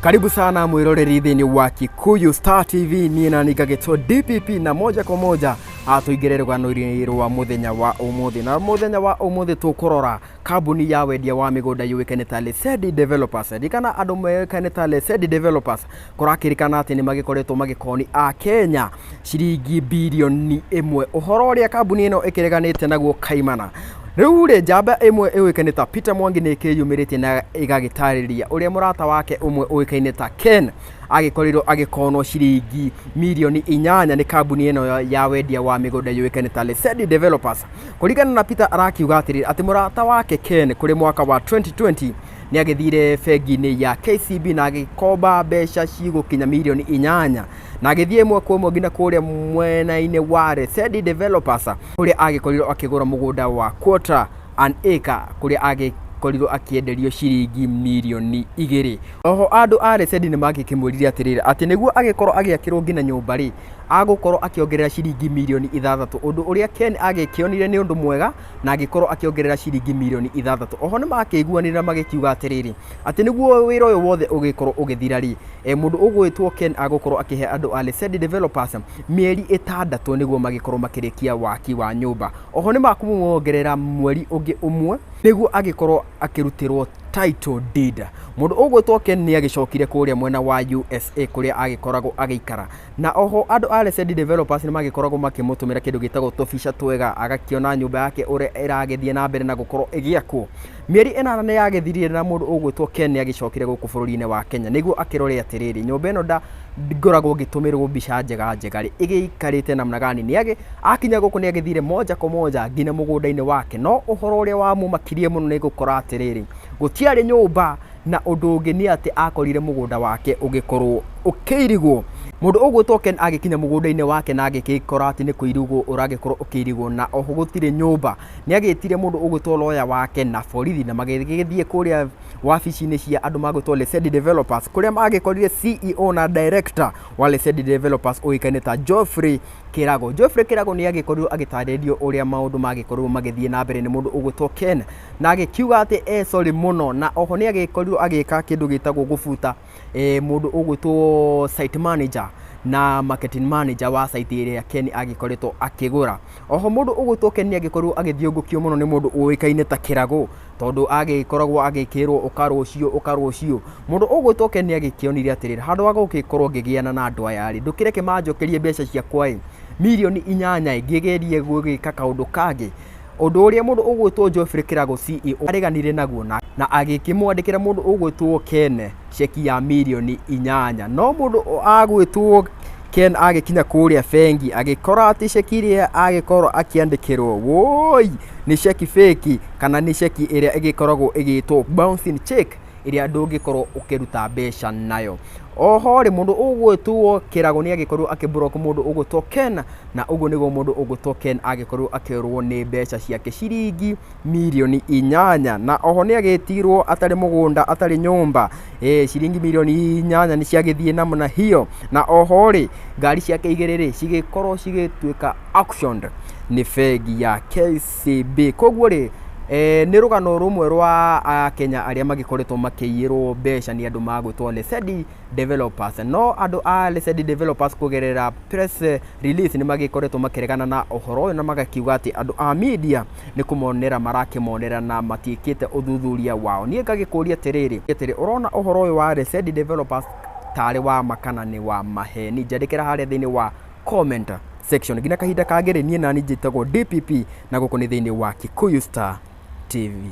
Karibu sana mwiroreri thini wa Kikuyu Star TV, ni na nigagetwo DPP na moja kwa moja atuigere rugano rwa muthenya wa umuthi. Na muthenya wa umuthi tukurora kambuni ya wendia wa migunda yuikane ta Lesedi Developers. Dikana andu mekane ta Lesedi Developers kurakirikana ati ni magikoretwo magikoni a Kenya ciringi bilioni 1. Uhoro uria kambuni ino ikireganite naguo kaimana. Riure jamba imwe uikane ta Peter Mwangi ni kiyumirite na igagitariria uria murata wake umwe uikaine ta Ken agikorirwo agikono ciringi milioni 8 ni kambuni ino ya wendia wa migunda yuikane ta Lesedi Developers. Kuringana na Peter arakiuga atiri ati murata wake Ken kuri mwaka wa 2020 ni agithire bengi-ini ya KCB na agikomba mbeca cigukinya milioni 8 na agithie mwe kwa ngina kuria mwena-ini wa Lesedi Developers kuria agikorirwo akigura mugunda wa quarter an acre kuria agikorirwo akienderio ciringi milioni 2. Oho andu a Lesedi ni magikimuriria atiriri ati niguo agikorwo agiakirwo ngina nyumba ri agukorwo akiongerera ciringi milioni 6 undu uria Ken agikionire ni undu mwega na agikorwo akiongerera ciringi milioni 6. Oho ni makiguanira magikiuga atiriri ati niguo wira uyu wothe ugikorwo ugithira ri mundu ugwitwo Ken agukorwo akihe andu a Lesedi Developers mieri 6 niguo magikorwo makirikia waki wa nyumba. Oho ni makumwongerera mweri ungi umwe niguo agikorwo akirutirwo title deed. Mundu ugwitwo Ken ni agicokire kuria mwena wa USA kuria agikoragwo agiikara. Na oho andu a Lesedi Developers ni magikoragwo makimutumira kindu gitagwo tofisha twega agakiona nyumba yake uria iragithie na mbere na gukorwo igiakwo. Mieri 8 ni yagithirire na mundu ugwitwo Ken ni agicokire guku bururi-ini wa Kenya niguo akirore atiriri nyumba ino ngoragwo ngitumirwo mbica njega igiikarite namna gani. Ni akinya guku ni agithire moja kwa moja ngina mugunda-ini wake, no uhoro uria wa mumakirie muno ni gukora atiriri gutiari nyumba na undu ungi ni ati akorire mugunda wake ugikorwo ukirigwo. Mundu ugwitwo Ken agikinya mugunda-ini wake na agikora ati ni kuirigwo uragikorwo ukirigwo na oho gutire nyumba. Ni agitire mundu ugwitwo lawyer wake na borithi na magithie kuria wabici-ini cia andu magwitwo Lesedi Developers kuria magikorire CEO na director wa Lesedi Developers uikaine ta Geoffrey Kirago. Geoffrey Kirago ni agikorirwo agitaririo uria maundu magikorwo magithie na mbere ni mundu ugwitwo Ken na agikiuga ati sorry muno. Na oho ni agikorirwo agika kindu gitagwo gubuta mundu ugwitwo site manager na marketing manager wa site iria Ken agikoretwo akigura. Oho mundu ugwitwo Ken ni agikorirwo agithiungukio muno ni mundu uikaine ta Kirago tondu agikoragwo agikirwo ukarucio. Mundu ugwitwo Ken ni agikionire atiriri handu wa gugikorwo ngigiana na andu aya ri ndukireke manjokerie mbeca ciakwa milioni 8 ngigerie gwika kaundu kangi. Undu uria mundu ugwitwo Geoffrey Kirago CEO areganire naguo na agikimwandikira mundu ugwitwo Ken cheki ya milioni 8. No mundu agwitwo Ken agikinya kuria bengi agikora ati cheki iria agikorwo akiandikirwo woi ni cheki fake kana ni cheki iria igikoragwo igitwo bouncing check iria ndungikorwo ukiruta mbeca nayo. Oho ri mundu ugwitwo Kirago ni agikorwo akibrock mundu ugwitwo Ken na ugu nigo mundu ugwitwo Ken agikorwo akirwo ni mbeca ciake ciringi milioni 8. Na oho ni agitirwo atari mugunda atari nyumba ciringi milioni 8 ni ciagithie namna hiyo. Na oho ri ngari ciake igiriri cigikorwo cigituika auctioned ni bengi ya KCB. Koguo ri ni rugano rumwe rwa Kenya aria magikoretwo makiyirwo mbeca ni andu magwitwo Lesedi Developers. No andu a Lesedi Developers kugerera press release ni magikoretwo makiregana na uhoro na magakiuga ati andu a media ni kumonera marakimonera na matiikite uthuthuria wao. Nie ngagikuria tiriri urona uhoro uyu wa Lesedi Developers tari wa makana ni wa maheni. Njandikira haria thini wa comment section. Gina kahinda kagere nie nani njitagwo DPP na guko ni thini wa Kikuyu Star TV.